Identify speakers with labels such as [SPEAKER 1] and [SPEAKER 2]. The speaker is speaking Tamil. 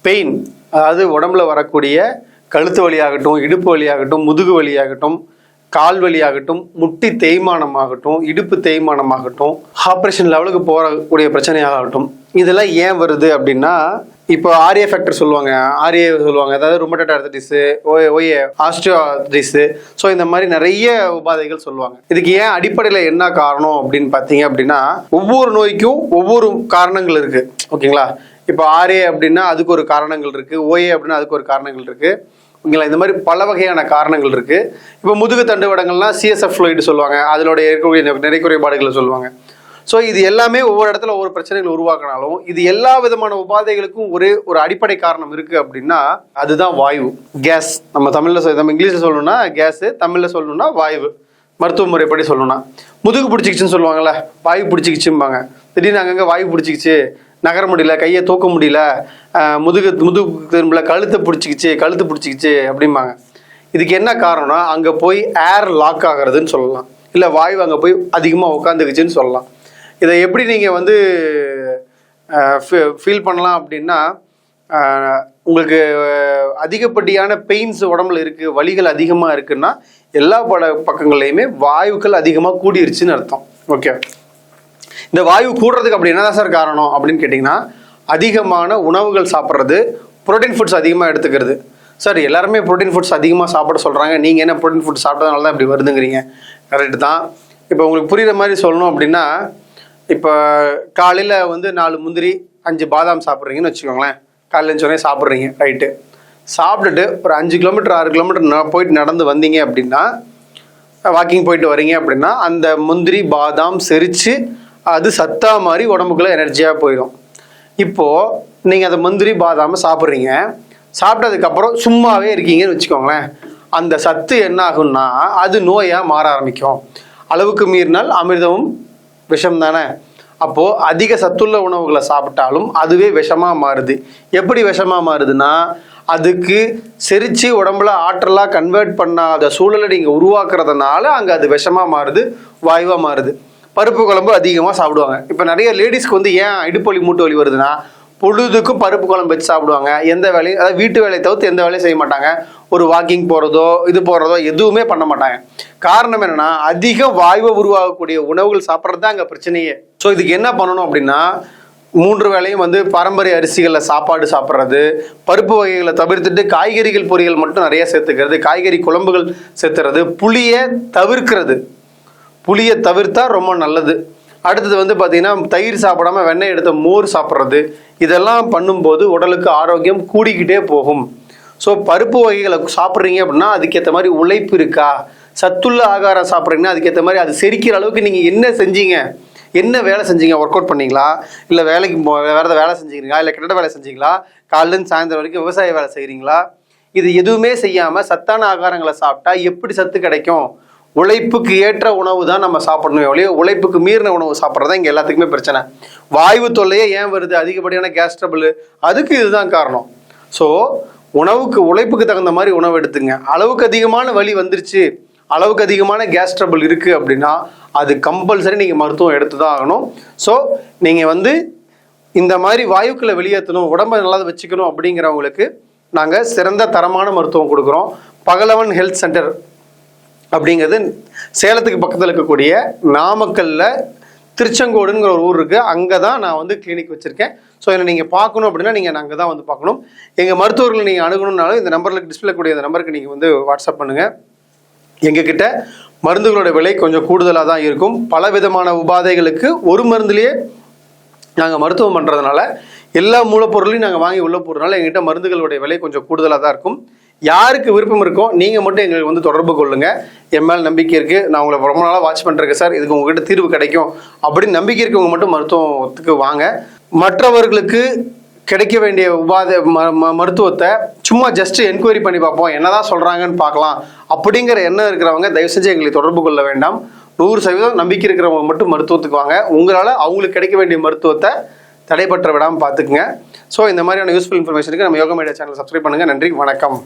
[SPEAKER 1] பெயின், அதாவது உடம்புல வரக்கூடிய கழுத்து வலியாகட்டும், இடுப்பு வலியாகட்டும், முதுகு வலியாகட்டும், கால் வலியாகட்டும், முட்டி தேய்மானமாகட்டும், இடுப்பு தேய்மானமாகட்டும், ஆப்ரேஷன் லெவலுக்கு போகக்கூடிய பிரச்சனையாகட்டும், இதெல்லாம் ஏன் வருது அப்படின்னா, இப்போ ஆர்ஏ ஃபேக்டர் சொல்லுவாங்க, அதாவது ருமட்டட் ஆர்த்தரைட்டிஸு, ஆஸ்டியோஆர்த்தரைட்டிஸு, ஸோ இந்த மாதிரி நிறைய உபாதைகள் சொல்லுவாங்க. இதுக்கு ஏன் அடிப்படையில் என்ன காரணம் அப்படின்னு பார்த்தீங்க அப்படின்னா, ஒவ்வொரு நோய்க்கும் ஒவ்வொரு காரணங்கள் இருக்கு. ஓகேங்களா? இப்போ ஆர்ஏ அப்படின்னா அதுக்கு ஒரு காரணங்கள் இருக்கு, ஓஏ அப்படின்னா அதுக்கு ஒரு காரணங்கள் இருக்கு. ஓகேங்களா? இந்த மாதிரி பல வகையான காரணங்கள் இருக்கு. இப்போ முதுகு தண்டுவடங்கள்லாம் சிஎஸ்எஃப் ஃப்ளூயிட் சொல்லுவாங்க, அதனுடைய இருக்கக்கூடிய நிறைய குறைபாடுகளை சொல்லுவாங்க. ஸோ இது எல்லாமே ஒவ்வொரு இடத்துல ஒவ்வொரு பிரச்சனைகள் உருவாக்கினாலும் இது எல்லா விதமான உபாதைகளுக்கும் ஒரு அடிப்படை காரணம் இருக்குது அப்படின்னா அதுதான் வாயு, கேஸ். நம்ம இங்கிலீஷில் சொல்லணும்னா கேஸு, தமிழில் சொல்லணும்னா வாயு. மருத்துவ முறைப்படி சொல்லணும்னா முதுகு பிடிச்சிக்கிச்சுன்னு சொல்லுவாங்கள்ல, வாயு பிடிச்சிக்கிச்சும்பாங்க. திடீர்னு அங்கங்கே வாயு பிடிச்சிக்கிச்சு, நகர முடியல, கையை தூக்க முடியல, முதுகு திரும்பல, கழுத்து பிடிச்சிக்கிச்சு அப்படிம்பாங்க. இதுக்கு என்ன காரணம்னா அங்கே போய் ஏர் லாக் ஆகிறதுன்னு சொல்லலாம், இல்லை வாயு அங்கே போய் அதிகமாக உட்காந்துக்குச்சுன்னு சொல்லலாம். இதை எப்படி நீங்கள் வந்து ஃபீல் பண்ணலாம் அப்படின்னா, உங்களுக்கு அதிகப்படியான பெயின்ஸ் உடம்புல இருக்குது, வலிகள் அதிகமாக இருக்குன்னா எல்லா பக்கங்கள்லையுமே வாயுக்கள் அதிகமாக கூடிருச்சுன்னு அர்த்தம். ஓகே, இந்த வாயு கூடுறதுக்கு அப்படி என்னதான் சார் காரணம் அப்படின்னு கேட்டிங்கன்னா, அதிகமான உணவுகள் சாப்பிட்றது, ப்ரோட்டீன் ஃபுட்ஸ் அதிகமாக எடுத்துக்கிறது. சார் எல்லாருமே ப்ரோட்டீன் ஃபுட்ஸ் அதிகமாக சாப்பிட சொல்கிறாங்க, நீங்கள் என்ன ப்ரோட்டீன் ஃபுட் சாப்பிட்டதுனால தான் இப்படி வருதுங்கிறீங்க. கரெக்டு தான். இப்போ உங்களுக்கு புரிகிற மாதிரி சொல்லணும் அப்படின்னா, இப்போ காலையில் வந்து 4 முந்திரி 5 பாதாம் சாப்பிட்றீங்கன்னு வச்சுக்கோங்களேன். காலையில் எழுந்தோடனே சாப்பிட்றீங்க, ரைட்டு. சாப்பிட்டுட்டு ஒரு 5 கிலோமீட்டர் 6 கிலோமீட்டர் போயிட்டு நடந்து வந்தீங்க அப்படின்னா, வாக்கிங் போயிட்டு வரீங்க அப்படின்னா, அந்த முந்திரி பாதாம் செரித்து அது சத்தா மாதிரி உடம்புக்குள்ளே எனர்ஜியாக போயிடும். இப்போது நீங்கள் அந்த முந்திரி பாதாமை சாப்பிட்றீங்க, சாப்பிட்டதுக்கப்புறம் சும்மாவே இருக்கீங்கன்னு வச்சுக்கோங்களேன், அந்த சத்து என்ன ஆகும்னா அது நோயாக மாற ஆரம்பிக்கும். அளவுக்கு மீறினால் அமிர்தமும் விஷம் தானே. அப்போது அதிக சத்துள்ள உணவுகளை சாப்பிட்டாலும் அதுவே விஷமாக மாறுது. எப்படி விஷமாக மாறுதுன்னா, அதுக்கு செரித்து உடம்புல ஆற்றலாக கன்வெர்ட் பண்ணாத சூழலை நீங்கள் உருவாக்குறதுனால அங்கே அது விஷமாக மாறுது, வாயுவாக மாறுது. பருப்பு குழம்பு அதிகமாக சாப்பிடுவாங்க. இப்போ நிறைய லேடிஸ்க்கு வந்து ஏன் இடுப்பு வலி மூட்டு வலி வருதுன்னா, பொழுதுக்கும் பருப்பு குழம்பு வச்சு சாப்பிடுவாங்க. எந்த வேலையும், அதாவது வீட்டு வேலையை தவிர்த்து எந்த வேலையும் செய்ய மாட்டாங்க. ஒரு வாக்கிங் போகிறதோ எதுவுமே பண்ண மாட்டாங்க. காரணம் என்னன்னா, அதிக வாயுவை உருவாகக்கூடிய உணவுகள் சாப்பிட்றது தான் அங்கே பிரச்சனையே. ஸோ இதுக்கு என்ன பண்ணணும் அப்படின்னா, 3 வேளையும் வந்து பாரம்பரிய அரிசிகளில் சாப்பாடு சாப்பிட்றது, பருப்பு வகைகளை தவிர்த்துட்டு காய்கறிகள் பொரியல் மட்டும் நிறைய சேர்த்துக்கிறது, காய்கறி குழம்புகள் சேர்த்துறது, புளியை தவிர்த்தா ரொம்ப நல்லது. அடுத்தது வந்து பார்த்தீங்கன்னா, தயிர் சாப்பிடாம வெண்ணெய் எடுத்த மோர் சாப்பிட்றது, இதெல்லாம் பண்ணும்போது உடலுக்கு ஆரோக்கியம் கூடிக்கிட்டே போகும். ஸோ பருப்பு வகைகளை சாப்பிட்றீங்க அப்படின்னா அதுக்கேற்ற மாதிரி உழைப்பு இருக்கா, சத்துள்ள ஆகாரம் சாப்பிட்றீங்கன்னா அதுக்கேற்ற மாதிரி அது செரிக்கிற அளவுக்கு நீங்கள் என்ன வேலை செஞ்சீங்க, ஒர்க் அவுட் பண்ணீங்களா, இல்லை வேலைக்கு வேறு வேலை செஞ்சீங்களா, இல்லை கட்டட வேலை செஞ்சீங்களா, காலையிலேருந்து சாயந்தரம் வரைக்கும் விவசாய வேலை செய்கிறீங்களா, இது எதுவுமே செய்யாமல் சத்தான ஆகாரங்களை சாப்பிட்டா எப்படி சத்து கிடைக்கும்? உழைப்புக்கு ஏற்ற உணவு தான் நம்ம சாப்பிடணும் எவ்வளோ, உழைப்புக்கு மீறின உணவு சாப்பிட்றதா இங்கே எல்லாத்துக்குமே பிரச்சனை. வாயு தொல்லையே ஏன் வருது? அதிகப்படியான கேஸ் ட்ரபிள், அதுக்கு இதுதான் காரணம். ஸோ உழைப்புக்கு தகுந்த மாதிரி உணவு எடுத்துங்க. அளவுக்கு அதிகமான வலி வந்துருச்சு, அளவுக்கு அதிகமான கேஸ் ட்ரபிள் இருக்குது அப்படின்னா அது கம்பல்சரி நீங்கள் மருத்துவம் எடுத்து தான் ஆகணும். ஸோ நீங்கள் வந்து இந்த மாதிரி வாயுக்களை வெளியேற்றணும், உடம்பை நல்லா வச்சுக்கணும் அப்படிங்கிறவங்களுக்கு நாங்கள் சிறந்த தரமான மருத்துவம் கொடுக்குறோம். பகலவன் ஹெல்த் சென்டர் அப்படிங்கிறது சேலத்துக்கு பக்கத்தில் இருக்கக்கூடிய நாமக்கல்லில் திருச்செங்கோடுங்கிற ஒரு ஊர் இருக்குது. அங்கே தான் நான் வந்து கிளினிக் வச்சுருக்கேன். ஸோ என்னை நீங்கள் பார்க்கணும் அப்படின்னா நீங்கள் அங்கே தான் வந்து பார்க்கணும். எங்கள் மருத்துவர்களை நீங்கள் அணுகணுன்னாலும் இந்த நம்பரில் டிஸ்பிளே கூடிய இந்த நம்பருக்கு நீங்கள் வந்து வாட்ஸ்அப் பண்ணுங்கள். எங்ககிட்ட மருந்துகளோட விலை கொஞ்சம் கூடுதலாக தான் இருக்கும். பல விதமான உபாதைகளுக்கு ஒரு மருந்துலேயே நாங்கள் மருத்துவம் பண்ணுறதுனால எல்லா மூலப்பொருளையும் நாங்கள் வாங்கி உள்ள போகிறதுனால எங்ககிட்ட மருந்துகளுடைய விலை கொஞ்சம் கூடுதலாக தான் இருக்கும். யாருக்கு விருப்பம் இருக்கோ நீங்கள் மட்டும் எங்களுக்கு வந்து தொடர்பு கொள்ளுங்கள். என் மேல் நம்பிக்கை இருக்குது, நான் உங்களை ரொம்ப நாளாக வாட்ச் பண்ணுறேன் சார், இதுக்கு உங்ககிட்ட தீர்வு கிடைக்கும் அப்படின்னு நம்பிக்கை இருக்கவங்க மட்டும் மருத்துவத்துக்கு வாங்க. மற்றவர்களுக்கு கிடைக்க வேண்டிய மருத்துவத்தை சும்மா ஜஸ்ட் என்கொயரி பண்ணி பார்ப்போம், என்னதான் சொல்கிறாங்கன்னு பார்க்கலாம் அப்படிங்கிற எண்ணம் இருக்கிறவங்க தயவு செஞ்சு எங்களை தொடர்பு கொள்ள வேண்டாம். 100% நம்பிக்கை இருக்கிறவங்க மட்டும் மருத்துவத்துக்கு வாங்க. உங்களால் அவங்களுக்கு கிடைக்க வேண்டிய மருத்துவத்தை தடைபற்ற விடாமல் பார்த்துக்குங்க. ஸோ இந்த மாதிரியான யூஸ்ஃபுல் இன்ஃபர்மேஷனுக்கு நம்ம யோகா மீடியா சேனல் சப்ஸ்கிரைப் பண்ணுங்கள். நன்றி, வணக்கம்.